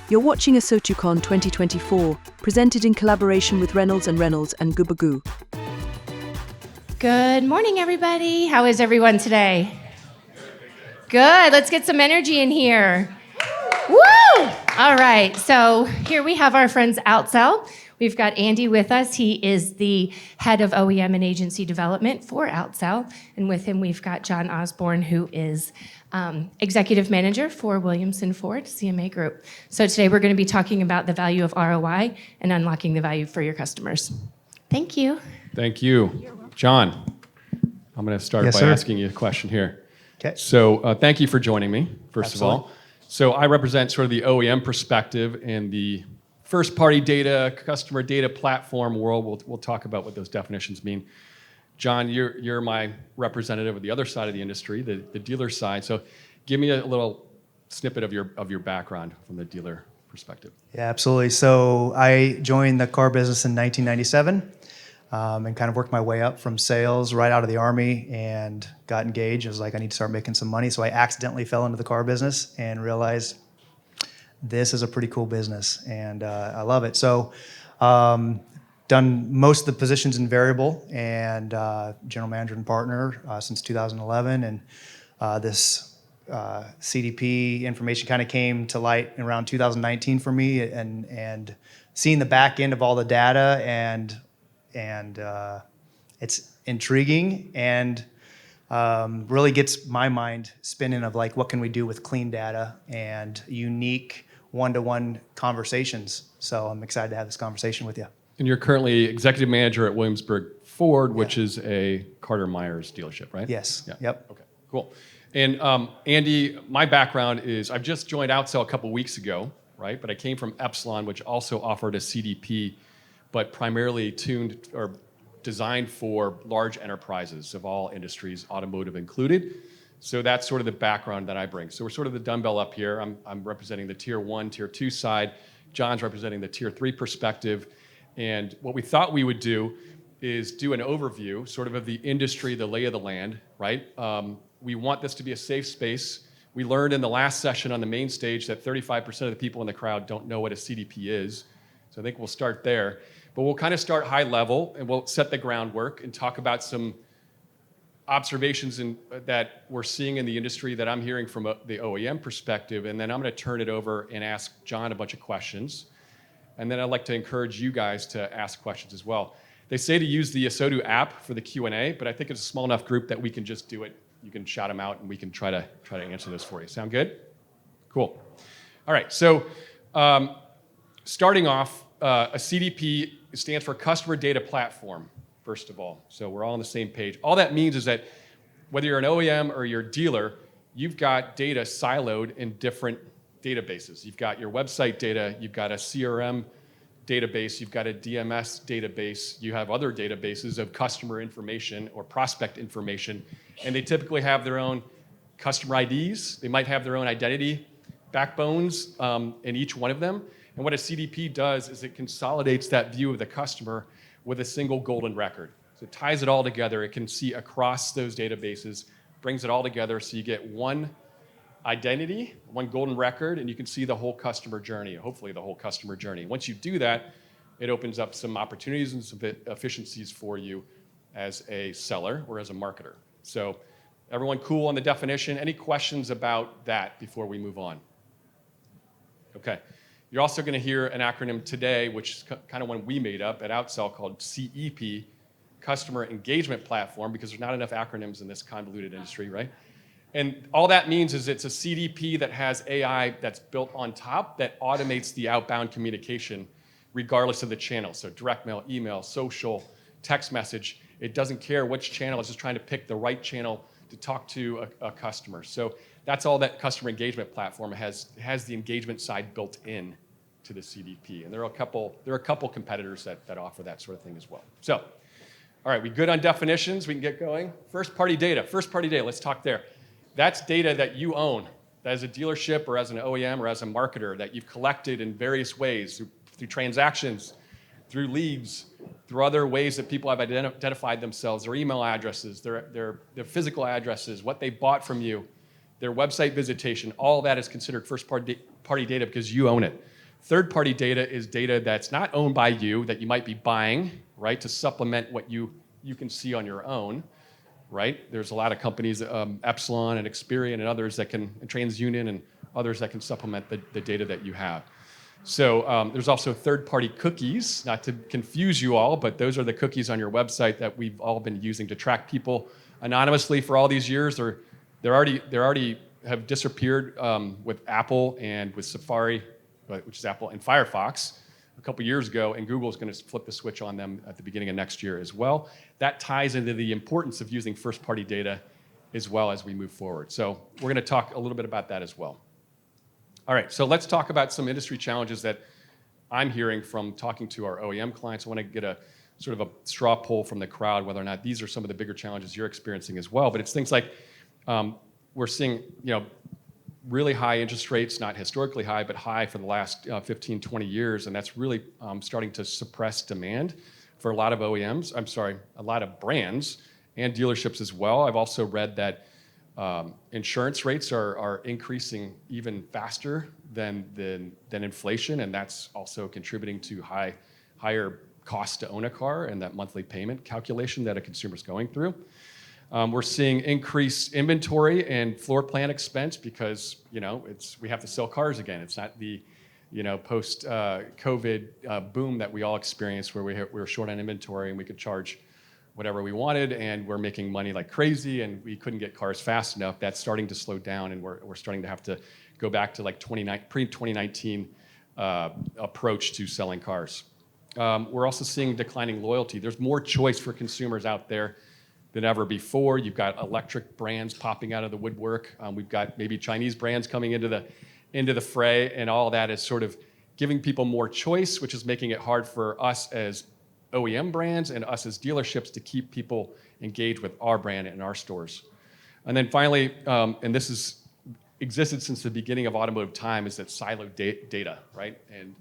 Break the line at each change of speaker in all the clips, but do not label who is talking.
You're watching ASOTUCon 2024, presented in collaboration with Reynolds and Gubagoo.
Good morning, everybody. How is everyone today? Good. Let's get some energy in here. Woo! All right. So here we have our friends Outsell. We've got Andy with us. He is the head of OEM and agency development for Outsell. And with him, we've got John Osborne, who is executive manager for Williamson Ford CMA Group. So today we're going to be talking about the value of ROI and unlocking the value for your customers. Thank you.
Thank you. John, I'm going to start by asking you a question here.
Okay.
So thank you for joining me, first
Absolutely.
of all. So I represent sort of the OEM perspective in the first-party data, customer data platform world. We'll talk about what those definitions mean. John, you're my representative of the other side of the industry, the dealer side. So give me a little snippet of your background from the dealer perspective.
Yeah, absolutely. So I joined the car business in 1997 and kind of worked my way up from sales right out of the Army and got engaged. I was like, I need to start making some money. So I accidentally fell into the car business and realized this is a pretty cool business, and I love it. So done most of the positions in variable and general manager and partner since 2011. And this CDP information kind of came to light around 2019 for me, and seeing the back end of all the data and it's intriguing and really gets my mind spinning of like, what can we do with clean data and unique one-to-one conversations. So I'm excited to have this conversation with you.
And you're currently executive manager at Williamsburg Ford, which is a Carter Myers dealership, right?
Yes.
Yeah.
Yep.
Okay, cool. And Andy, my background is I've just joined Outsell a couple weeks ago, right? But I came from Epsilon, which also offered a CDP, but primarily tuned or designed for large enterprises of all industries, automotive included. So that's sort of the background that I bring. So we're sort of the dumbbell up here. I'm representing the tier 1, tier 2 side. John's representing the tier 3 perspective. And what we thought we would do is do an overview sort of the industry, the lay of the land, right? We want this to be a safe space. We learned in the last session on the main stage that 35% of the people in the crowd don't know what a CDP is. So I think we'll start there. But we'll kind of start high level and we'll set the groundwork and talk about some observations that we're seeing in the industry that I'm hearing from the OEM perspective. And then I'm going to turn it over and ask John a bunch of questions. And then I'd like to encourage you guys to ask questions as well. They say to use the ASOTU app for the Q&A, but I think it's a small enough group that we can just do it. You can shout them out and we can try to answer those for you. Sound good? Cool. All right, so starting off, a CDP stands for Customer Data Platform, first of all. So we're all on the same page. All that means is that whether you're an OEM or you're a dealer, you've got data siloed in different databases. You've got your website data, you've got a CRM database, you've got a DMS database, you have other databases of customer information or prospect information, and they typically have their own customer IDs. They might have their own identity backbones in each one of them. And what a CDP does is it consolidates that view of the customer with a single golden record. So it ties it all together. It can see across those databases, brings it all together so you get one identity, one golden record, and you can see the whole customer journey, hopefully the whole customer journey. Once you do that, it opens up some opportunities and some efficiencies for you as a seller or as a marketer. So everyone cool on the definition? Any questions about that before we move on? Okay. You're also going to hear an acronym today, which is kind of one we made up at Outsell called CEP, Customer Engagement Platform, because there's not enough acronyms in this convoluted industry, right? And all that means is it's a CDP that has AI that's built on top that automates the outbound communication regardless of the channel. So direct mail, email, social, text message. It doesn't care which channel. It's just trying to pick the right channel to talk to a customer. So that's all that customer engagement platform has the engagement side built in to the CDP. And there are a couple competitors that offer that sort of thing as well. So, all right, we good on definitions? We can get going. First party data, let's talk there. That's data that you own, that as a dealership or as an OEM or as a marketer that you've collected in various ways, through transactions, through leads, through other ways that people have identified themselves, their email addresses, their physical addresses, what they bought from you, their website visitation. All that is considered first party data because you own it. Third-party data is data that's not owned by you, that you might be buying, right, to supplement what you can see on your own, right? There's a lot of companies, Epsilon and Experian and others that can, and TransUnion and others that can supplement the data that you have. So there's also third-party cookies, not to confuse you all, but those are the cookies on your website that we've all been using to track people anonymously for all these years. They're already have disappeared with Apple and with Safari, which is Apple, and Firefox a couple years ago, and Google's going to flip the switch on them at the beginning of next year as well. That ties into the importance of using first-party data as well as we move forward. So we're going to talk a little bit about that as well. All right, so let's talk about some industry challenges that I'm hearing from talking to our OEM clients. I want to get a sort of a straw poll from the crowd whether or not these are some of the bigger challenges you're experiencing as well. But it's things like we're seeing, really high interest rates, not historically high, but high for the last 15, 20 years, and that's really starting to suppress demand for a lot of a lot of brands and dealerships as well. I've also read that insurance rates are increasing even faster than inflation, and that's also contributing to higher cost to own a car and that monthly payment calculation that a consumer's going through. We're seeing increased inventory and floor plan expense because we have to sell cars again. It's not the post COVID boom that we all experienced where we were short on inventory and we could charge whatever we wanted and we're making money like crazy and we couldn't get cars fast enough. That's starting to slow down and we're starting to have to go back to like pre-2019 approach to selling cars. We're also seeing declining loyalty. There's more choice for consumers out there than ever before. You've got electric brands popping out of the woodwork. We've got maybe Chinese brands coming into the fray, and all that is sort of giving people more choice, which is making it hard for us as OEM brands and us as dealerships to keep people engaged with our brand and our stores. And then finally, and this has existed since the beginning of automotive time, is that siloed data, right? And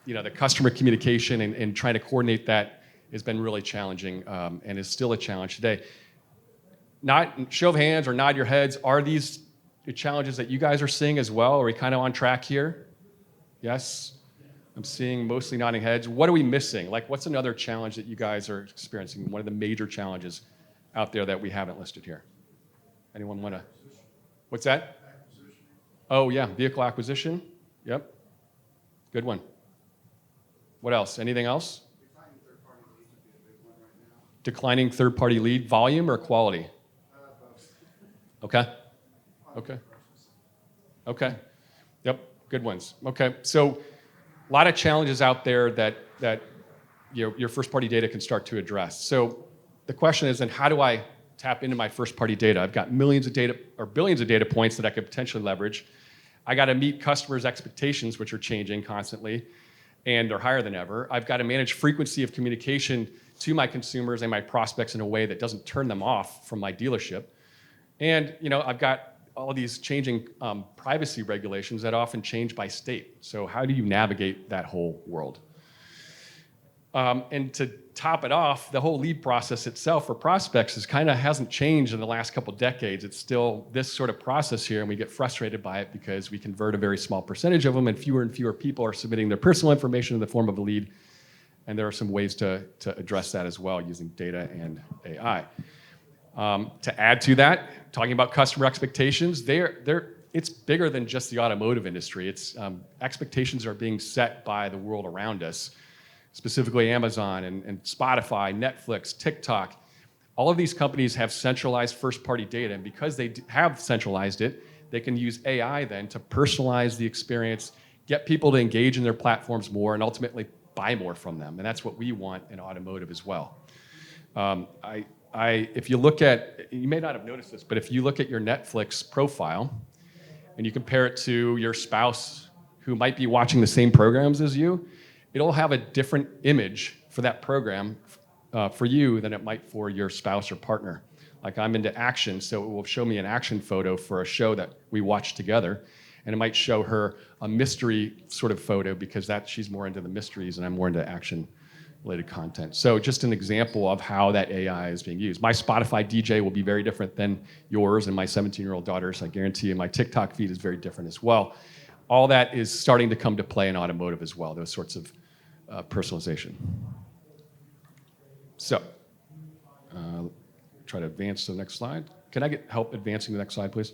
the customer communication and trying to coordinate that has been really challenging and is still a challenge today. Not show of hands or nod your heads, are these the challenges that you guys are seeing as well? Are we kind of on track here? Yes? I'm seeing mostly nodding heads. What are we missing? Like, what's another challenge that you guys are experiencing? One of the major challenges out there that we haven't listed here? Anyone want to? What's that? Acquisition. Oh, yeah, vehicle acquisition. Yep. Good one. What else? Anything else? Declining third-party lead volume or quality? Okay. Yep, good ones. Okay, so a lot of challenges out there that your first-party data can start to address. So the question is then, how do I tap into my first-party data? I've got millions of data or billions of data points that I could potentially leverage. I got to meet customers' expectations, which are changing constantly and are higher than ever. I've got to manage frequency of communication to my consumers and my prospects in a way that doesn't turn them off from my dealership. And I've got all of these changing privacy regulations that often change by state. So how do you navigate that whole world? And to top it off, the whole lead process itself for prospects hasn't changed in the last couple decades. It's still this sort of process here, and we get frustrated by it because we convert a very small percentage of them, and fewer people are submitting their personal information in the form of a lead. And there are some ways to address that as well using data and AI. To add to that, talking about customer expectations, it's bigger than just the automotive industry. It's expectations are being set by the world around us, specifically Amazon and Spotify, Netflix, TikTok. All of these companies have centralized first-party data, and because they have centralized it, they can use AI then to personalize the experience, get people to engage in their platforms more, and ultimately buy more from them, and that's what we want in automotive as well. If you look at, you may not have noticed this, but if you look at your Netflix profile and you compare it to your spouse who might be watching the same programs as you, it'll have a different image for that program for you than it might for your spouse or partner. Like I'm into action, so it will show me an action photo for a show that we watch together. And it might show her a mystery sort of photo because she's more into the mysteries and I'm more into action-related content. So just an example of how that AI is being used. My Spotify DJ will be very different than yours and my 17-year-old daughter's, I guarantee you. My TikTok feed is very different as well. all that is starting to come to play in automotive as well, those sorts of personalization. So, try to advance to the next slide. Can I get help advancing the next slide, please?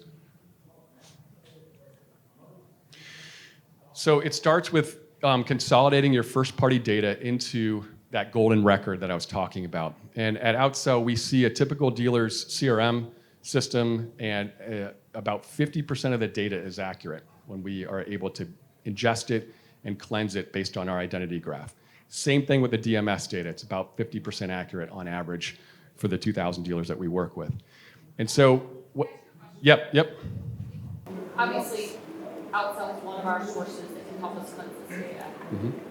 So it starts with consolidating your first-party data into that golden record that I was talking about. And at Outsell, we see a typical dealer's CRM system, and about 50% of the data is accurate when we are able to ingest it and cleanse it based on our identity graph. Same thing with the DMS data. It's about 50% accurate on average for the 2,000 dealers that we work with. And so, yep.
Obviously, Outsell is one of our sources that can help us cleanse this data.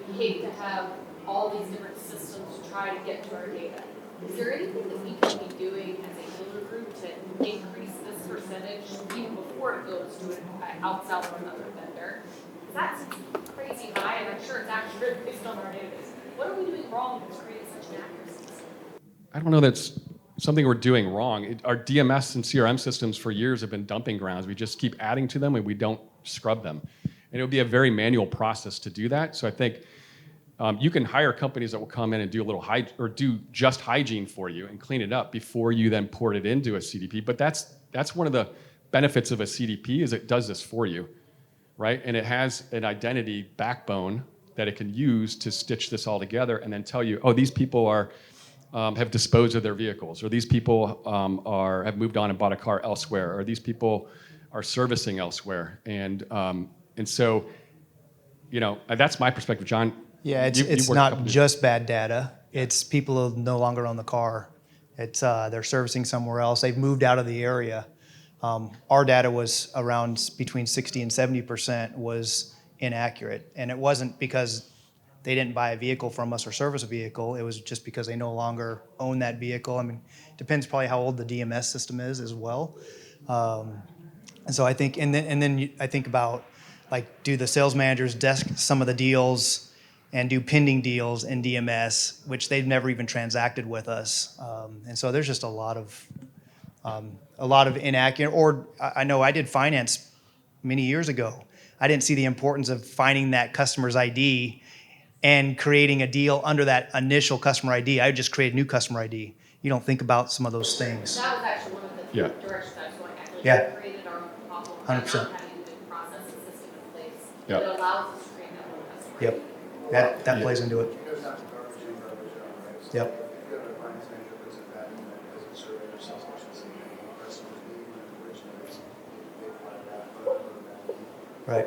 We hate to have all these different systems to try to get to our data. Is there anything that we can be doing as a dealer group to increase this percentage even before it goes to an Outsell or another vendor? That's crazy high, and I'm sure it's accurate based on our database. What are we doing wrong that's creating such an accuracy?
I don't know that's something we're doing wrong. Our DMS and CRM systems for years have been dumping grounds. We just keep adding to them and we don't scrub them. And it would be a very manual process to do that. So I think you can hire companies that will come in and do a little do just hygiene for you and clean it up before you then port it into a CDP. But that's one of the benefits of a CDP is it does this for you, right? And it has an identity backbone that it can use to stitch this all together and then tell you, oh, these people have disposed of their vehicles, or these people have moved on and bought a car elsewhere, or these people are servicing elsewhere. And so, that's my perspective, John.
Yeah, it's not just bad data. It's people who no longer own the car. It's they're servicing somewhere else. They've moved out of the area. Our data was around between 60 and 70% was inaccurate, and it wasn't because they didn't buy a vehicle from us or service a vehicle. It was just because they no longer own that vehicle. I mean, it depends probably how old the DMS system is as well. And so I think, and then I think about like, do the sales managers desk some of the deals and do pending deals in DMS, which they've never even transacted with us. And so there's just a lot of inaccurate, or I know I did finance many years ago. I didn't see the importance of finding that customer's ID and creating a deal under that initial customer ID. I would just create a new customer ID. You don't think about some of those things.
That was actually one of the directions I was going. Actually,
Yeah.
we created our own problem.
100%.
Having a good process and system in place
Yep.
that allows us to create that one customer.
Yep, that plays into it. Yep. Right.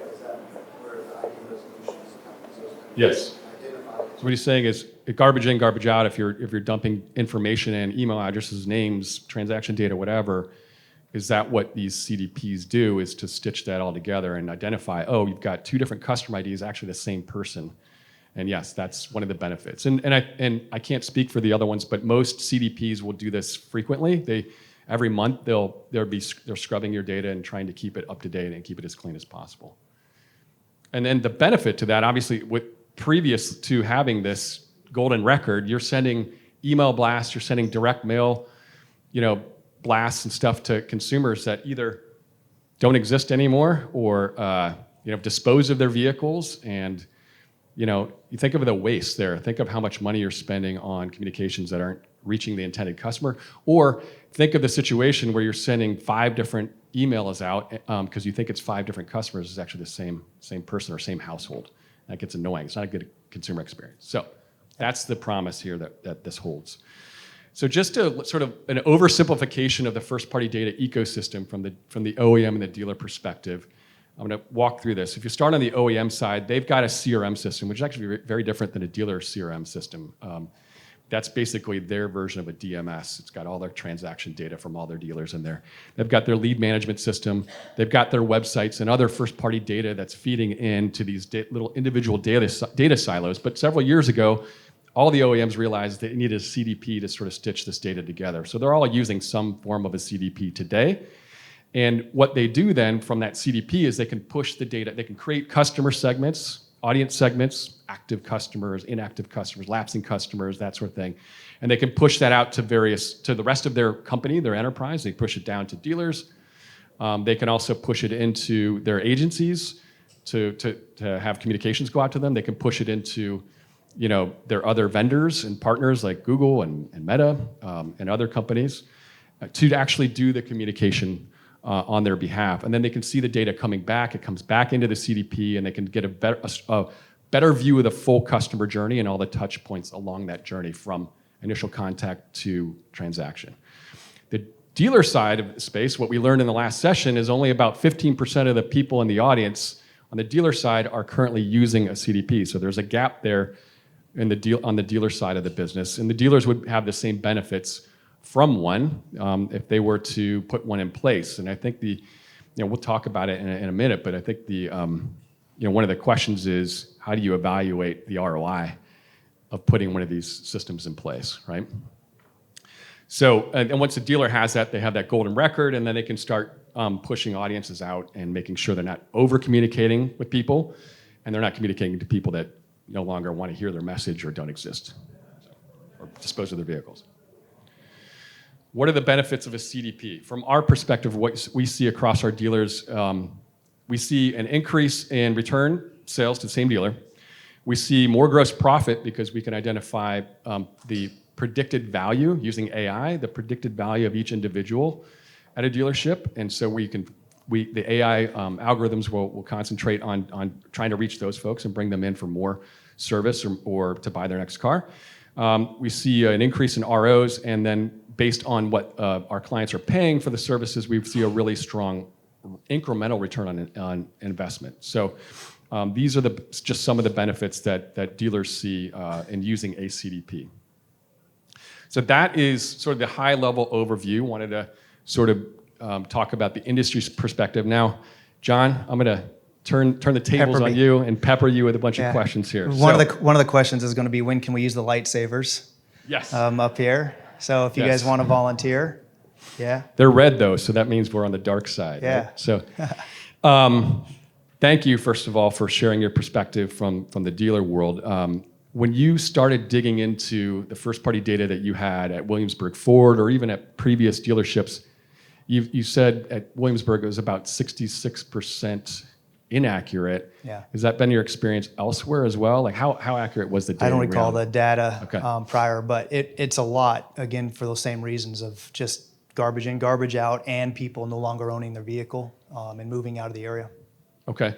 Yes. So what he's saying is garbage in, garbage out. If you're dumping information in, email addresses, names, transaction data, whatever, is that what these CDPs do? Is to stitch that all together and identify, oh, you've got two different customer IDs, actually the same person. And yes, that's one of the benefits. And I can't speak for the other ones, but most CDPs will do this frequently. Every month they're scrubbing your data and trying to keep it up to date and keep it as clean as possible. And then the benefit to that, obviously, previous to having this golden record, you're sending email blasts, you're sending direct mail, blasts and stuff to consumers that either don't exist anymore or dispose of their vehicles. And you think of the waste there. Think of how much money you're spending on communications that aren't reaching the intended customer. Or think of the situation where you're sending 5 different emails out because you think it's 5 different customers. It's actually the same person or same household. That gets annoying. It's not a good consumer experience. So that's the promise here that this holds. So just a sort of an oversimplification of the first-party data ecosystem from the OEM and the dealer perspective. I'm going to walk through this. If you start on the OEM side, they've got a CRM system, which is actually very different than a dealer CRM system. That's basically their version of a DMS. It's got all their transaction data from all their dealers in there. They've got their lead management system. They've got their websites and other first-party data that's feeding into these little individual data silos. But several years ago, all the OEMs realized they needed a CDP to sort of stitch this data together. So they're all using some form of a CDP today. And what they do then from that CDP is they can push the data. They can create customer segments, audience segments, active customers, inactive customers, lapsing customers, that sort of thing. And they can push that out to the rest of their company, their enterprise. They push it down to dealers. They can also push it into their agencies, to have communications go out to them. They can push it into, their other vendors and partners like Google and Meta and other companies to actually do the communication on their behalf. And then they can see the data coming back. It comes back into the CDP, and they can get a better view of the full customer journey and all the touch points along that journey from initial contact to transaction. The dealer side of the space, what we learned in the last session is only about 15% of the people in the audience on the dealer side are currently using a CDP. So there's a gap there on the dealer side of the business. And the dealers would have the same benefits from one if they were to put one in place. And I think we'll talk about it in a minute, but I think one of the questions is, how do you evaluate the ROI of putting one of these systems in place, right? So, and once the dealer has that, they have that golden record, and then they can start pushing audiences out and making sure they're not over-communicating with people, and they're not communicating to people that no longer want to hear their message or don't exist, or dispose of their vehicles. What are the benefits of a CDP? From our perspective, what we see across our dealers, we see an increase in return sales to the same dealer. We see more gross profit because we can identify the predicted value using AI, the predicted value of each individual at a dealership. And so the AI algorithms will concentrate on trying to reach those folks and bring them in for more service or to buy their next car. We see an increase in ROs, and then based on what our clients are paying for the services, we see a really strong incremental return on investment. So these are just some of the benefits that dealers see in using a CDP. So that is sort of the high-level overview. Wanted to sort of talk about the industry's perspective. Now, John, I'm going to turn the tables on you and pepper you with a bunch of questions here.
One of the questions is going to be, when can we use the lightsabers?
Yes.
Up here. So if you guys want to volunteer,
They're red though, so that means we're on the dark side.
Yeah.
Right? So, thank you first of all for sharing your perspective from the dealer world. When you started digging into the first-party data that you had at Williamsburg Ford or even at previous dealerships, you said at Williamsburg it was about 66% inaccurate.
Yeah.
Has that been your experience elsewhere as well? Like how accurate was the data?
I don't recall the data
Okay.
prior, but it's a lot, again, for those same reasons of just garbage in, garbage out, and people no longer owning their vehicle and moving out of the area.
Okay.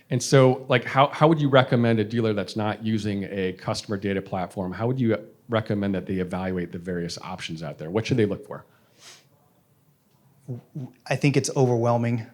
And so, like, how would you recommend a dealer that's not using a customer data platform, how would you recommend that they evaluate the various options out there? What should they look for?
I think it's overwhelming,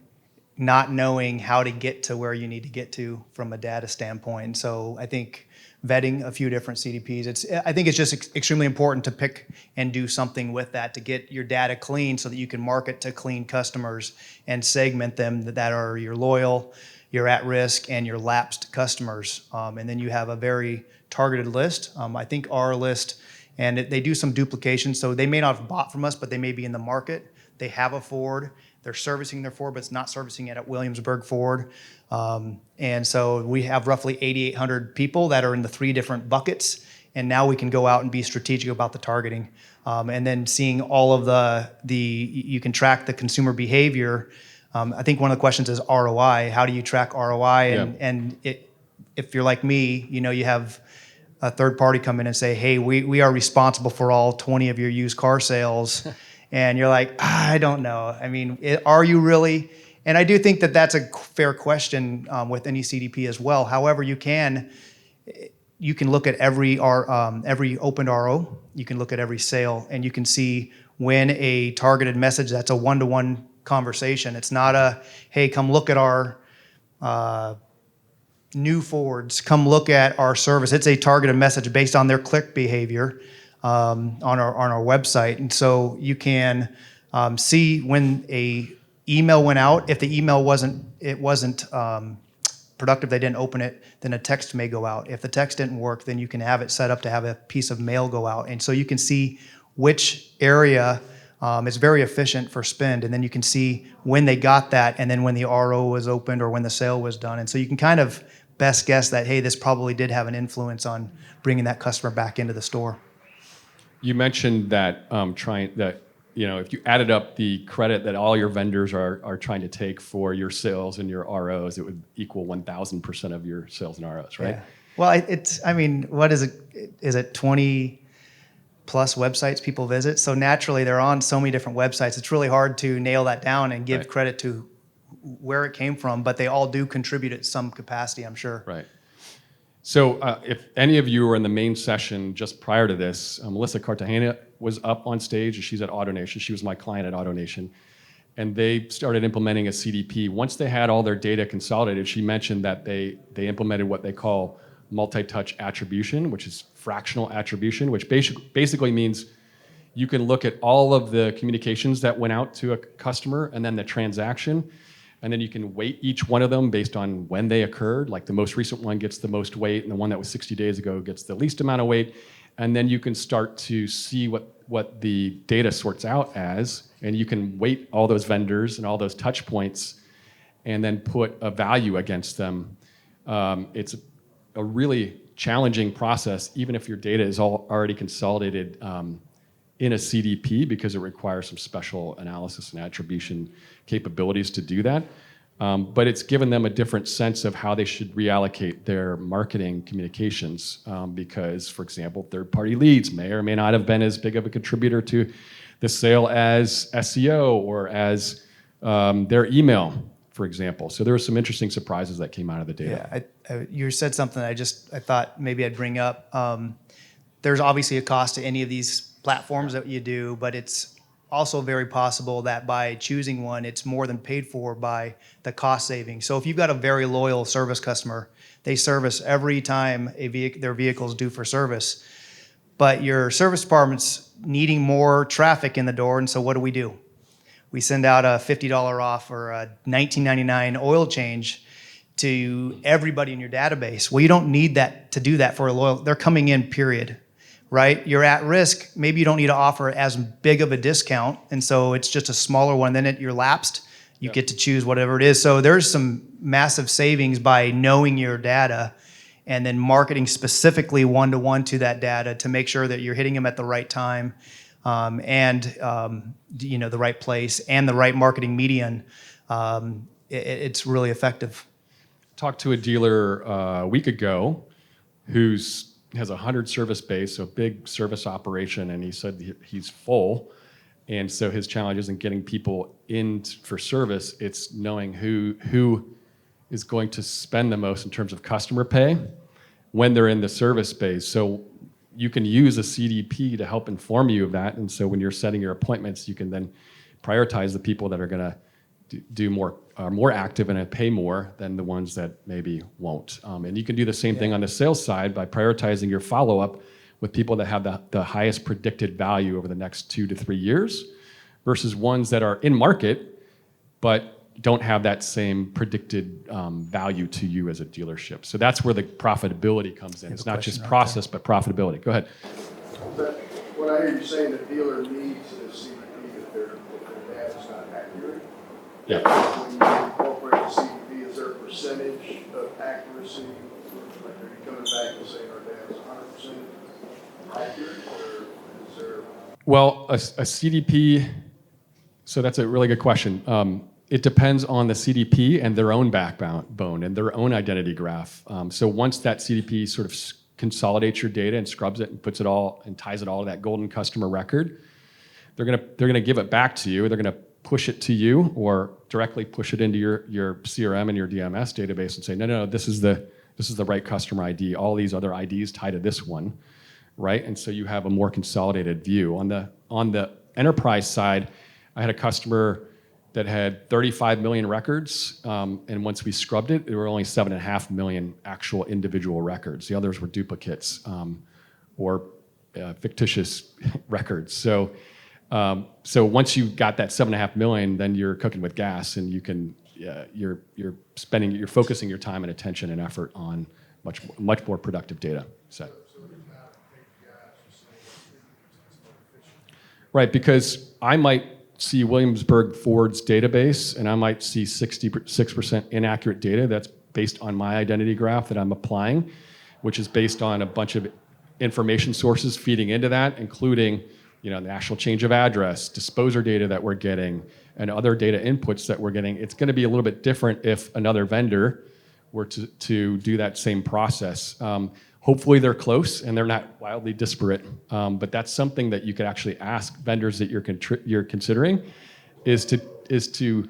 not knowing how to get to where you need to get to from a data standpoint. So I think vetting a few different CDPs, I think it's just extremely important to pick and do something with that to get your data clean so that you can market to clean customers and segment them that are your loyal, your at risk, and your lapsed customers. And then you have a very targeted list. I think our list, and they do some duplication, so they may not have bought from us, but they may be in the market. They have a Ford, they're servicing their Ford, but it's not servicing it at Williamsburg Ford. And so we have roughly 8,800 people that are in the 3 different buckets, and now we can go out and be strategic about the targeting. And then seeing all of you can track the consumer behavior. I think one of the questions is ROI. How do you track ROI? And if you're like me, you have a third party come in and say, hey, we are responsible for all 20 of your used car sales. And you're like, I don't know. I mean, are you really? And I do think that that's a fair question with any CDP as well. However, you can look at every opened RO. You can look at every sale, and you can see when a targeted message that's a one-to-one conversation. It's not a, hey, come look at our new Fords. Come look at our service. It's a targeted message based on their click behavior on our website. And so you can see when a email went out. If the email wasn't productive, they didn't open it, then a text may go out. If the text didn't work, then you can have it set up to have a piece of mail go out. And so you can see which area is very efficient for spend, and then you can see when they got that, and then when the RO was opened or when the sale was done. And so you can kind of best guess that, hey, this probably did have an influence on bringing that customer back into the store.
You mentioned that if you added up the credit that all your vendors are trying to take for your sales and your ROs, it would equal 1,000% of your sales and ROs, right?
Yeah. Well, what is it? Is it 20 plus websites people visit? So naturally, they're on so many different websites. It's really hard to nail that down and give credit to where it came from, but they all do contribute at some capacity, I'm sure.
Right. So if any of you were in the main session just prior to this, Melissa Cartagena was up on stage, and she's at AutoNation. She was my client at AutoNation. And they started implementing a CDP. Once they had all their data consolidated, she mentioned that they implemented what they call multi-touch attribution, which is fractional attribution, which basically means you can look at all of the communications that went out to a customer and then the transaction, and then you can weight each one of them based on when they occurred. Like the most recent one gets the most weight, and the one that was 60 days ago gets the least amount of weight. And then you can start to see what the data sorts out as, and you can weight all those vendors and all those touch points and then put a value against them. It's a really challenging process, even if your data is all already consolidated in a CDP, because it requires some special analysis and attribution capabilities to do that. But it's given them a different sense of how they should reallocate their marketing communications, because, for example, third-party leads may or may not have been as big of a contributor to the sale as SEO or as their email, for example. So there were some interesting surprises that came out of the data.
Yeah, you said something I thought maybe I'd bring up. There's obviously a cost to any of these platforms that you do, but it's also very possible that by choosing one, it's more than paid for by the cost saving. So if you've got a very loyal service customer, they service every time their vehicle's due for service, but your service department's needing more traffic in the door, and so what do? We send out a $50 off or a $19.99 oil change to everybody in your database. Well, you don't need that to do that for a loyal. They're coming in, period. Right? You're at risk. Maybe you don't need to offer as big of a discount, and so it's just a smaller one. Then you're lapsed. You get to choose whatever it is. So there's some massive savings by knowing your data and then marketing specifically one-to-one to that data to make sure that you're hitting them at the right time, and the right place and the right marketing median. It's really effective.
Talked to a dealer a week ago who's has a 100 service base, so a big service operation, and he said he's full. And so his challenge isn't getting people in for service, it's knowing who is going to spend the most in terms of customer pay when they're in the service space. So you can use a CDP to help inform you of that. And so when you're setting your appointments, you can then prioritize the people that are going to do more, are more active and pay more than the ones that maybe won't. And you can do the same thing on the sales side by prioritizing your follow-up with people that have the highest predicted value over the next 2 to 3 years versus ones that are in market but don't have that same predicted value to you as a dealership. So that's where the profitability comes in. It's not just process, but profitability. Go ahead.
But what I hear you saying, the dealer needs a CDP if their data's not accurate.
Yeah.
When you incorporate the CDP, is there a percentage of accuracy? Like, are you coming back and saying our data's 100% accurate, or is there?
Well, a CDP, so that's a really good question. It depends on the CDP and their own backbone and their own identity graph. So once that CDP sort of consolidates your data and scrubs it and puts it all and ties it all to that golden customer record, they're gonna give it back to you. They're gonna push it to you or directly push it into your CRM and your DMS database and say, no, this is the right customer ID. All these other IDs tie to this one, right? And so you have a more consolidated view. On the enterprise side, I had a customer that had 35 million records, and once we scrubbed it, there were only 7.5 million actual individual records. The others were duplicates or fictitious records. So once you got that 7.5 million, then you're cooking with gas, and you're focusing your time and attention and effort on much more productive data set. Right, because I might see Williamsburg Ford's database, and I might see 66% inaccurate data that's based on my identity graph that I'm applying, which is based on a bunch of information sources feeding into that, including the actual change of address, disposer data that we're getting, and other data inputs that we're getting. It's going to be a little bit different if another vendor were to do that same process. Hopefully they're close and they're not wildly disparate, but that's something that you could actually ask vendors that you're considering, is to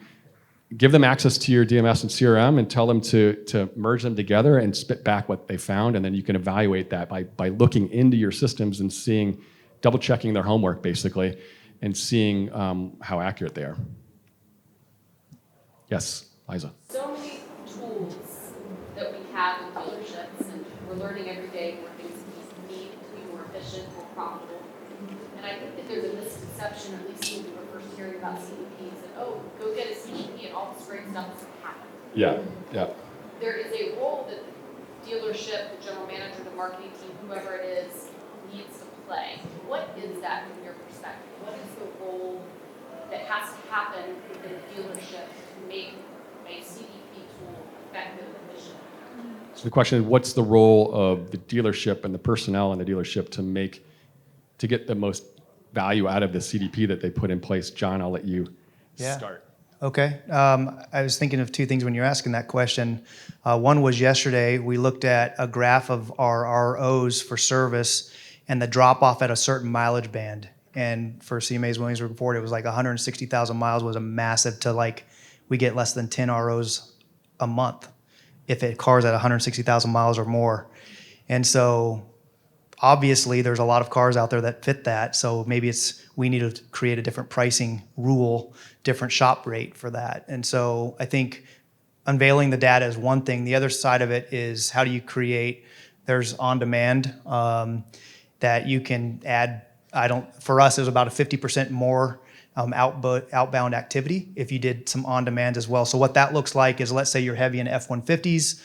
give them access to your DMS and CRM and tell them to merge them together and spit back what they found, and then you can evaluate that by looking into your systems and seeing, double checking their homework basically, and seeing how accurate they are. Yes, Liza.
So many tools that we have in dealerships, and we're learning every day more things need to be more efficient, more profitable. And I think that there's a misconception, at least when we were first hearing about CDPs, that, oh, go get a CDP and all this great stuff is happen.
Yeah.
There is a role that the dealership, the general manager, the marketing team, whoever it is, needs to play. What is that from your perspective? What is the role that has to happen within the dealership to make a CDP tool effective and efficient?
So the question is, what's the role of the dealership and the personnel in the dealership to get the most value out of the CDP that they put in place? John, I'll let you start.
Okay. I was thinking of two things when you were asking that question. One was yesterday, we looked at a graph of our ROs for service and the drop off at a certain mileage band. And for CMA's Williamsburg Ford, it was like 160,000 miles was a massive to we get less than 10 ROs a month if it cars at 160,000 miles or more. And so obviously there's a lot of cars out there that fit that. So maybe we need to create a different pricing rule, different shop rate for that. And so I think unveiling the data is one thing. The other side of it is, how do you create, there's on demand that you can add. For us, it was about a 50% more outbound activity if you did some on demand as well. So what that looks like is, let's say you're heavy in F-150s.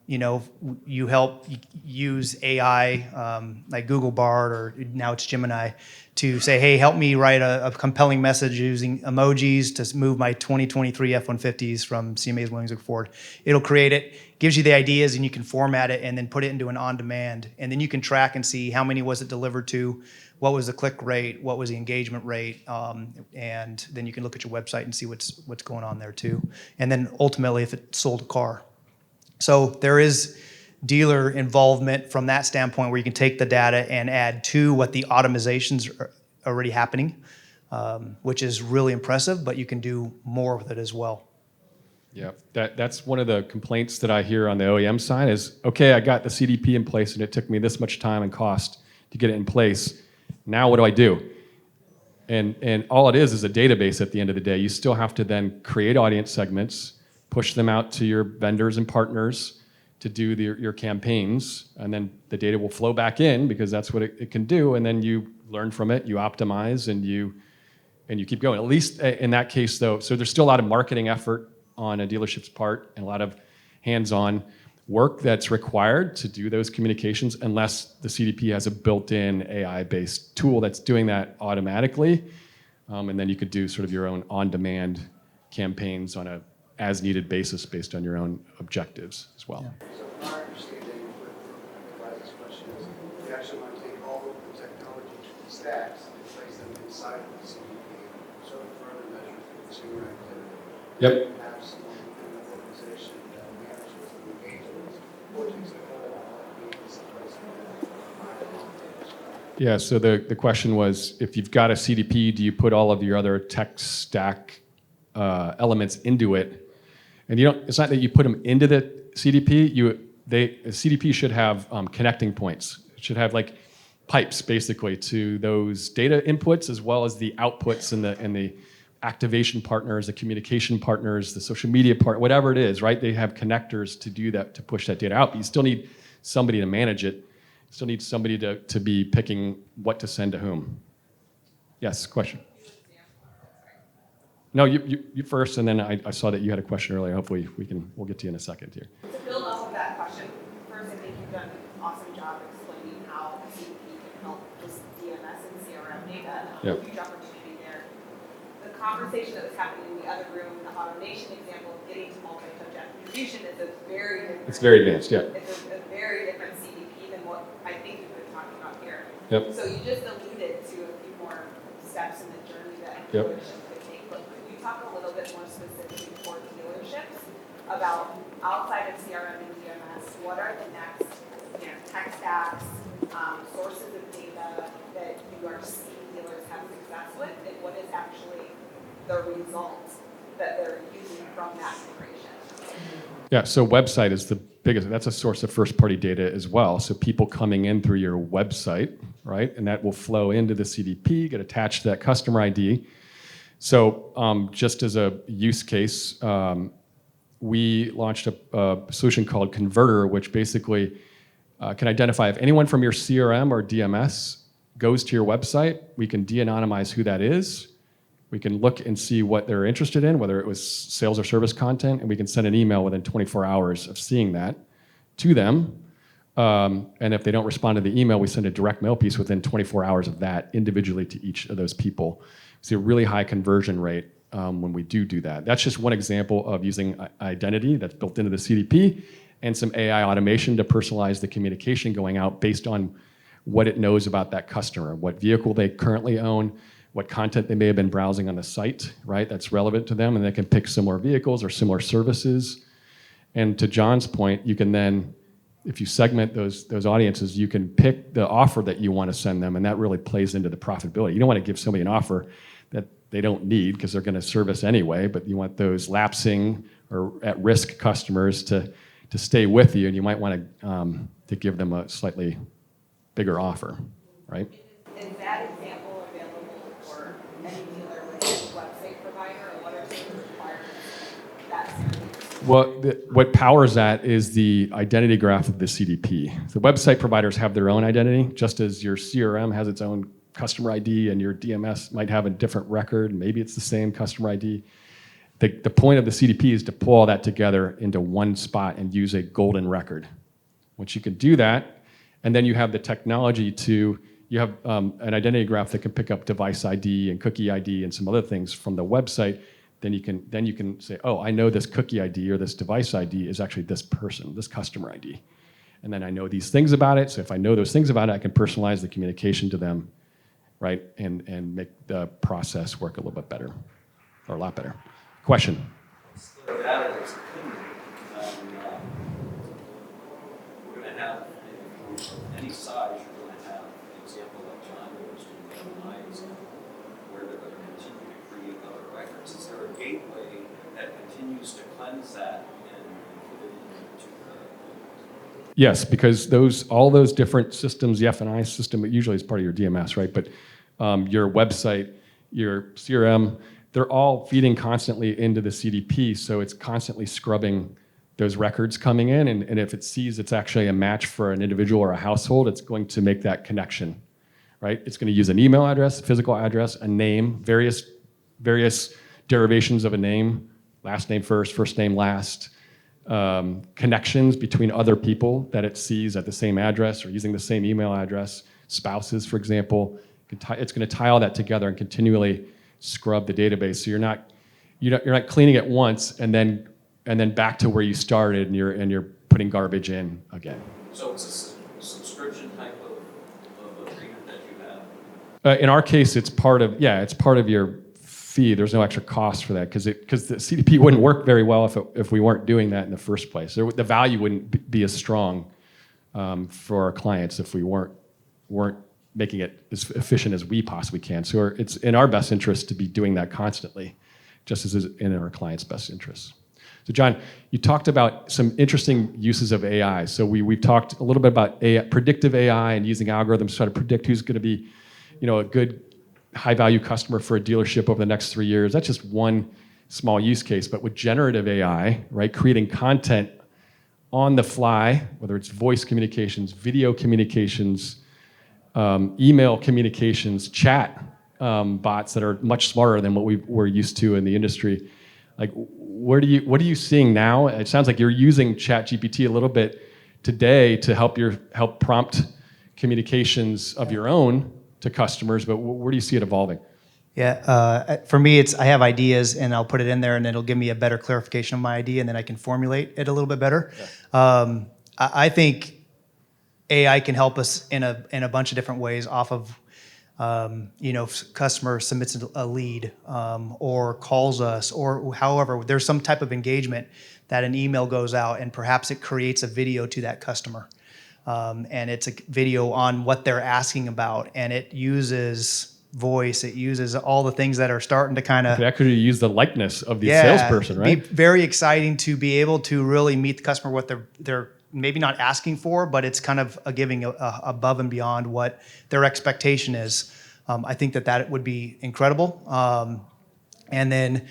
You help use AI like Google Bard, or now it's Gemini, to say, hey, help me write a compelling message using emojis to move my 2023 F-150s from CMA's Williamsburg Ford. It'll create it, gives you the ideas, and you can format it and then put it into an on-demand. And then you can track and see how many was it delivered to, what was the click rate, what was the engagement rate, and then you can look at your website and see what's going on there too. And then ultimately, if it sold a car. So there is dealer involvement from that standpoint, where you can take the data and add to what the automatizations are already happening, which is really impressive, but you can do more with it as well.
Yeah, that's one of the complaints that I hear on the OEM side is, okay, I got the CDP in place and it took me this much time and cost to get it in place. Now what do I do? And all it is a database at the end of the day. You still have to then create audience segments, push them out to your vendors and partners to do your campaigns, and then the data will flow back in, because that's what it can do, and then you learn from it, you optimize, and you keep going. At least in that case, though, so there's still a lot of marketing effort on a dealership's part and a lot of hands-on work that's required to do those communications, unless the CDP has a built-in AI-based tool that's doing that automatically, and then you could do sort of your own on-demand campaigns on a as-needed basis based on your own objectives as well.
Yeah.
So my understanding with Liza's question is, we actually want to take all of the technology stacks and place them inside of the CDP, so further measure consumer activity.
Yep.
And have someone within the organization that manages the engagements, or takes the whole piece and places it.
Yeah, so the question was, if you've got a CDP, do you put all of your other tech stack elements into it? And it's not that you put them into the CDP. A CDP should have connecting points. It should have like pipes, basically, to those data inputs, as well as the outputs and the activation partners, the communication partners, the social media part, whatever it is, right? They have connectors to do that, to push that data out. But you still need somebody to manage it. You still need somebody to be picking what to send to whom. Yes, question. No, you first, and then I saw that you had a question earlier. Hopefully we'll get to you in a second here.
To build off of that question, first, I think you've done an awesome job explaining how a CDP can help just DMS and CRM data.
Yep.
Huge opportunity there. The conversation that was happening in the other room, the automation example of getting to multi-touch attribution, is a very different.
It's very advanced, yeah.
It's a very different CDP than what I think you've been talking about here.
Yep.
So you just alluded to
Yep.
dealership could take. But could you talk a little bit more specifically for dealerships about outside of CRM and DMS, what are the next tech stacks, sources of data that you are seeing dealers have success with, and what is actually the result that they're using from that integration?
Yeah, so website is the biggest. That's a source of first-party data as well. So people coming in through your website, right, and that will flow into the CDP, get attached to that customer ID. So just as a use case, we launched a solution called Converter, which basically can identify if anyone from your CRM or DMS goes to your website, we can de-anonymize who that is. We can look and see what they're interested in, whether it was sales or service content, and we can send an email within 24 hours of seeing that to them. And if they don't respond to the email, we send a direct mail piece within 24 hours of that individually to each of those people. We see a really high conversion rate when we do that. That's just one example of using identity that's built into the CDP and some AI automation to personalize the communication going out based on what it knows about that customer, what vehicle they currently own, what content they may have been browsing on the site, right? That's relevant to them, and they can pick similar vehicles or similar services. And to John's point, you can then, if you segment those audiences, you can pick the offer that you want to send them, and that really plays into the profitability. You don't want to give somebody an offer that they don't need because they're going to service anyway, but you want those lapsing or at-risk customers to stay with you, and you might want to give them a slightly bigger offer, right?
Is that example available for any dealer with a website provider, or what are some requirements that's
Well, what powers that is the identity graph of the CDP. The website providers have their own identity, just as your CRM has its own customer ID and your DMS might have a different record. Maybe it's the same customer ID. The point of the CDP is to pull all that together into one spot and use a golden record. Once you can do that, and then you have the technology you have an identity graph that can pick up device ID and cookie ID and some other things from the website, then you can say, oh, I know this cookie ID or this device ID is actually this person, this customer ID. And then I know these things about it, so if I know those things about it, I can personalize the communication to them, right, and make the process work a little bit better, or a lot better. Question?
That is we're going to have, any size, you're going to have an example like John was doing my example, where they're going to continue to create other records. Is there a gateway that continues to cleanse that and put it into the...
Yes, because all those different systems, the F&I system, it usually is part of your DMS, right? But your website, your CRM, they're all feeding constantly into the CDP, so it's constantly scrubbing those records coming in, and if it sees it's actually a match for an individual or a household, it's going to make that connection, right? It's going to use an email address, a physical address, a name, various derivations of a name, last name first name last, connections between other people that it sees at the same address or using the same email address, spouses, for example. It's going to tie all that together and continually scrub the database. So you're not cleaning it once and then back to where you started and you're putting garbage in again.
So it's a subscription type of agreement that you have?
In our case, it's part of your fee. There's no extra cost for that because the CDP wouldn't work very well if we weren't doing that in the first place. The value wouldn't be as strong for our clients if we weren't making it as efficient as we possibly can. So it's in our best interest to be doing that constantly, just as is in our clients' best interest. So John, you talked about some interesting uses of AI. So we've talked a little bit about AI, predictive AI and using algorithms to try to predict who's going to be, a good high-value customer for a dealership over the next 3 years. That's just one small use case. But with generative AI, right, creating content on the fly, whether it's voice communications, video communications, email communications, chat bots that are much smarter than what we're used to in the industry. Like, what are you seeing now? It sounds like you're using ChatGPT a little bit today to help prompt communications of your own to customers, but where do you see it evolving?
Yeah, for me, I have ideas and I'll put it in there and it'll give me a better clarification of my idea and then I can formulate it a little bit better. Yeah. I think AI can help us in a bunch of different ways off of If customer submits a lead or calls us, or however, there's some type of engagement that an email goes out and perhaps it creates a video to that customer. And it's a video on what they're asking about, and it uses voice, it uses all the things that are starting to kind of...
You could actually use the likeness of the salesperson, right?
Be very exciting to be able to really meet the customer what they're maybe not asking for, but it's kind of giving above and beyond what their expectation is. I think that would be incredible. And then,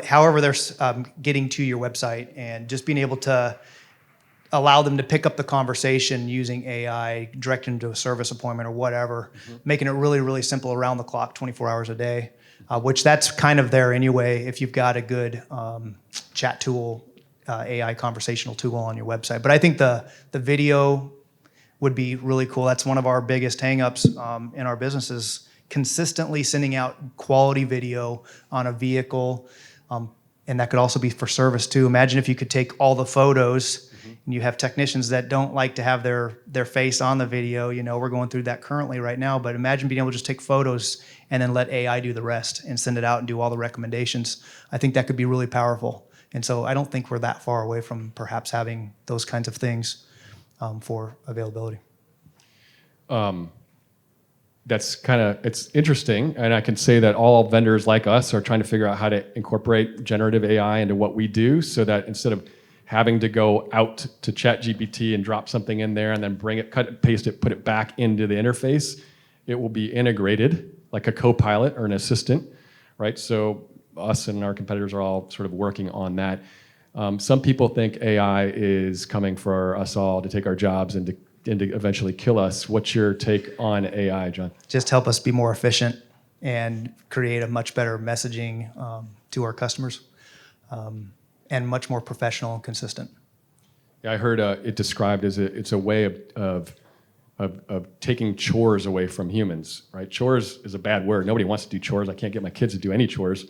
however they're getting to your website, and just being able to allow them to pick up the conversation using AI, direct them to a service appointment or whatever, making it really, really simple around the clock, 24 hours a day, which that's kind of there anyway if you've got a good chat tool, AI conversational tool on your website. But I think the video would be really cool. That's one of our biggest hangups in our business, is consistently sending out quality video on a vehicle. And that could also be for service too. Imagine if you could take all the photos, and you have technicians that don't like to have their face on the video. We're going through that currently right now, but imagine being able to just take photos and then let AI do the rest and send it out and do all the recommendations. I think that could be really powerful. And so I don't think we're that far away from perhaps having those kinds of things for availability.
It's interesting, and I can say that all vendors like us are trying to figure out how to incorporate generative AI into what we do, so that instead of having to go out to ChatGPT and drop something in there and then bring it, cut it, paste it, put it back into the interface, it will be integrated like a co-pilot or an assistant, right? So us and our competitors are all sort of working on that. Some people think AI is coming for us all to take our jobs and to eventually kill us. What's your take on AI, John?
Just help us be more efficient and create a much better messaging to our customers, and much more professional and consistent.
Yeah, I heard it described as it's a way of taking chores away from humans, right? Chores is a bad word. Nobody wants to do chores. I can't get my kids to do any chores.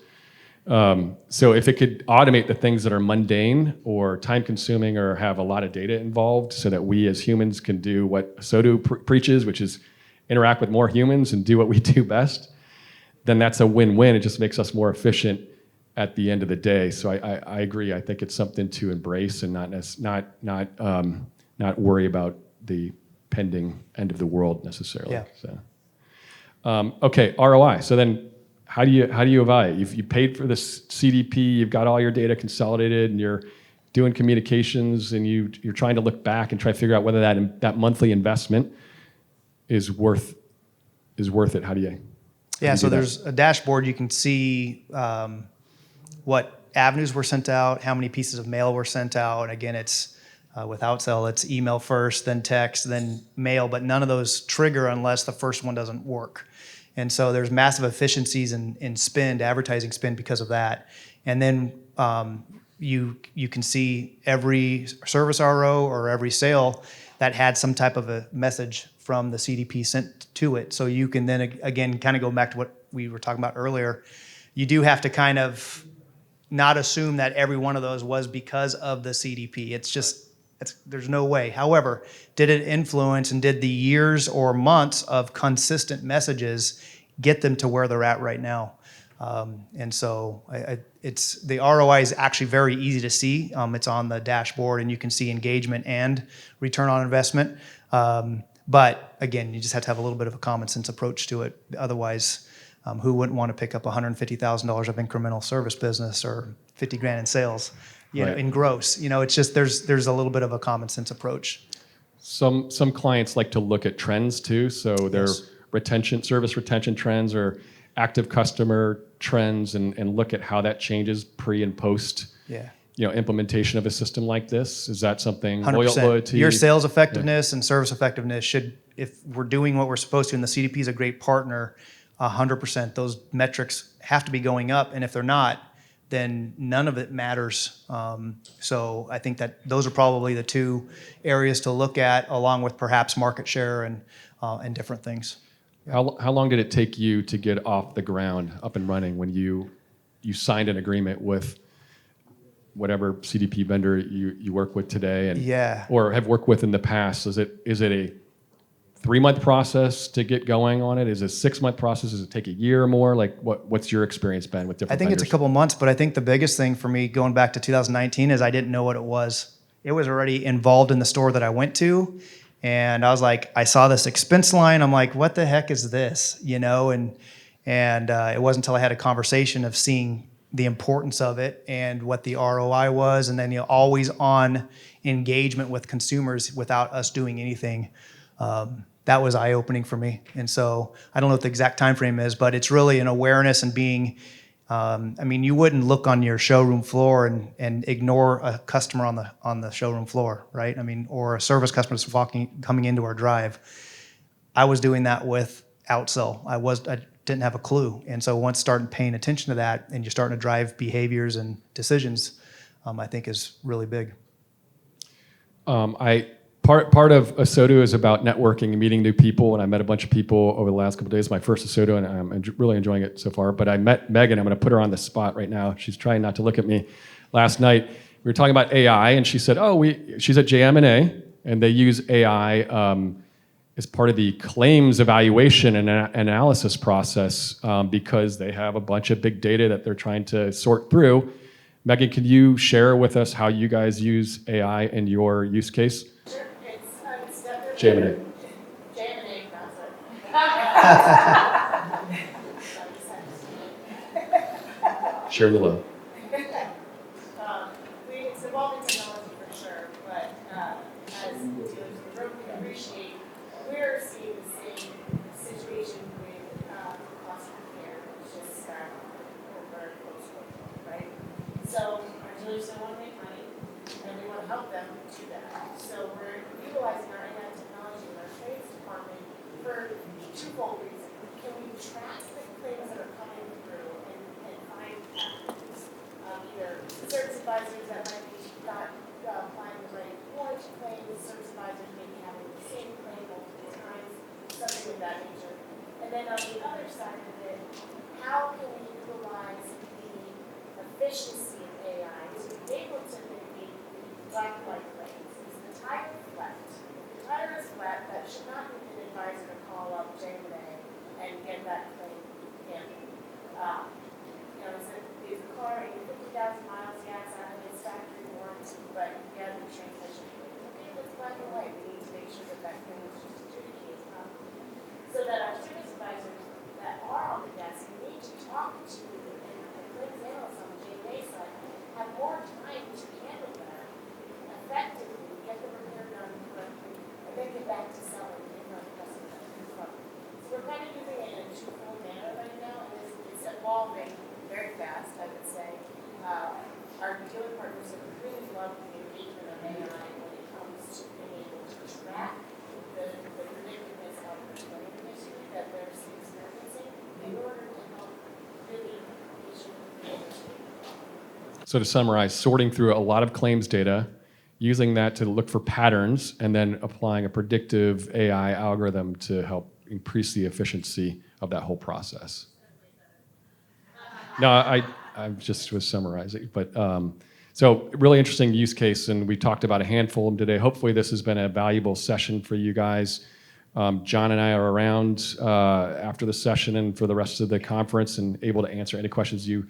So if it could automate the things that are mundane or time-consuming or have a lot of data involved, so that we as humans can do what ASOTU preaches, which is interact with more humans and do what we do best, then that's a win-win. It just makes us more efficient at the end of the day. So I agree. I think it's something to embrace and not worry about the pending end of the world necessarily.
Yeah.
So, okay, ROI. So then, how do you evaluate? You paid for this CDP. You've got all your data consolidated, and you're doing communications, and you're trying to look back and try to figure out whether that monthly investment is worth it. How do you?
Yeah. So there's a dashboard. You can see what avenues were sent out, how many pieces of mail were sent out. And again, it's with Outsell, it's email first, then text, then mail, but none of those trigger unless the first one doesn't work. And so there's massive efficiencies in spend, advertising spend, because of that. And then you can see every service RO or every sale that had some type of a message from the CDP sent to it. So you can then, again, kind of go back to what we were talking about earlier. You do have to kind of not assume that every one of those was because of the CDP. There's no way. However, did it influence, and did the years or months of consistent messages get them to where they're at right now? And so the ROI is actually very easy to see. It's on the dashboard, and you can see engagement and return on investment. But again, you just have to have a little bit of a common sense approach to it. Otherwise, who wouldn't want to pick up $150,000 of incremental service business or $50,000 in sales, know, in gross? It's just there's a little bit of a common sense approach.
Some clients like to look at trends too. So their service retention trends, or active customer trends, and look at how that changes pre and post.
Yeah.
Implementation of a system like this. Is that something?
100%.
Loyalty.
Your sales effectiveness and service effectiveness should, if we're doing what we're supposed to, and the CDP is a great partner, 100%. Those metrics have to be going up, and if they're not, then none of it matters. So I think that those are probably the two areas to look at, along with perhaps market share and different things.
How long did it take you to get off the ground, up and running, when you signed an agreement with whatever CDP vendor you work with today, or have worked with in the past? Is it a 3-month process to get going on it? Is it a 6-month process? Does it take a year or more? Like, what's your experience been with different
I think
vendors?
it's a couple months, but I think the biggest thing for me going back to 2019 is I didn't know what it was. It was already involved in the store that I went to. And I was like, I saw this expense line. I'm like, what the heck is this? You know, and it wasn't until I had a conversation of seeing the importance of it and what the ROI was, and then always on engagement with consumers without us doing anything. That was eye-opening for me. And so I don't know what the exact time frame is, but it's really an awareness and being, I mean, you wouldn't look on your showroom floor and ignore a customer on the showroom floor, right? I mean, or a service customer that's coming into our drive. I was doing that with Outsell. I didn't have a clue. And so once started paying attention to that and you're starting to drive behaviors and decisions, I think is really big.
Part of ASOTU is about networking and meeting new people, and I met a bunch of people over the last couple of days. My first ASOTU, and I'm really enjoying it so far. But I met Megan. I'm going to put her on the spot right now. She's trying not to look at me. Last night we were talking about AI, and she said, she's at JM&A, and they use AI as part of the claims evaluation and analysis process because they have a bunch of big data that they're trying to sort through. Megan, can you share with us how you guys use AI in your use case?
Sure, it's definitely
JM&A.
JM&A concept.
Share the love.
It's evolving technology for sure, but as dealers in the room can appreciate, we're seeing the same situation with cost of care, which just over post-COVID, right? So our dealers don't want to make money, and we want to help them do that. So we're utilizing our AI technology in our trades department for twofold reasons. Can we track the claims that are coming through and find patterns? Either service advisors that might be not applying the right warranty claims, service advisors maybe having the same claim multiple times, something of that nature. And then on the other side of it, how can we utilize the efficiency of AI to be able to mitigate black and white claims? Is the tire flat? If the tire is flat, that should not be an advisor to call up JM&A and get that claim handled. Is the car 50,000 miles, gas out of its factory warranty, but you got the transmission. Okay, that's black and white. We need to make sure that that claim is just adjudicated properly. So that our service advisors that are on the desk need to talk to the claims analysts on the JMA side have more time to handle that effectively, get the repair done correctly, and then get back to selling in front of customers. So we're kind of using it in a twofold manner right now, and it's evolving very fast, I would say. Our dealer partners have really loved the engagement of AI when it comes to being able to track the predictiveness of the claim history that they're experiencing in order to help really patient.
So to summarize, sorting through a lot of claims data, using that to look for patterns, and then applying a predictive AI algorithm to help increase the efficiency of that whole process. No, I just was summarizing, but so really interesting use case, and we talked about a handful of them today. Hopefully this has been a valuable session for you guys. John and I are around after the session and for the rest of the conference and able to answer any questions you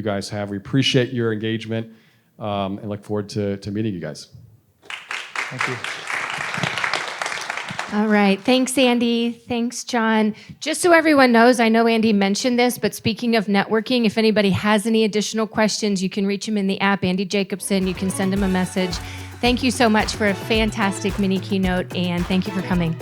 guys have. We appreciate your engagement and look forward to meeting you guys.
Thank you.
All right. Thanks, Andy. Thanks, John. Just so everyone knows, I know Andy mentioned this, but speaking of networking, if anybody has any additional questions, you can reach him in the app, Andy Jacobson. You can send him a message. Thank you so much for a fantastic mini keynote, and thank you for coming.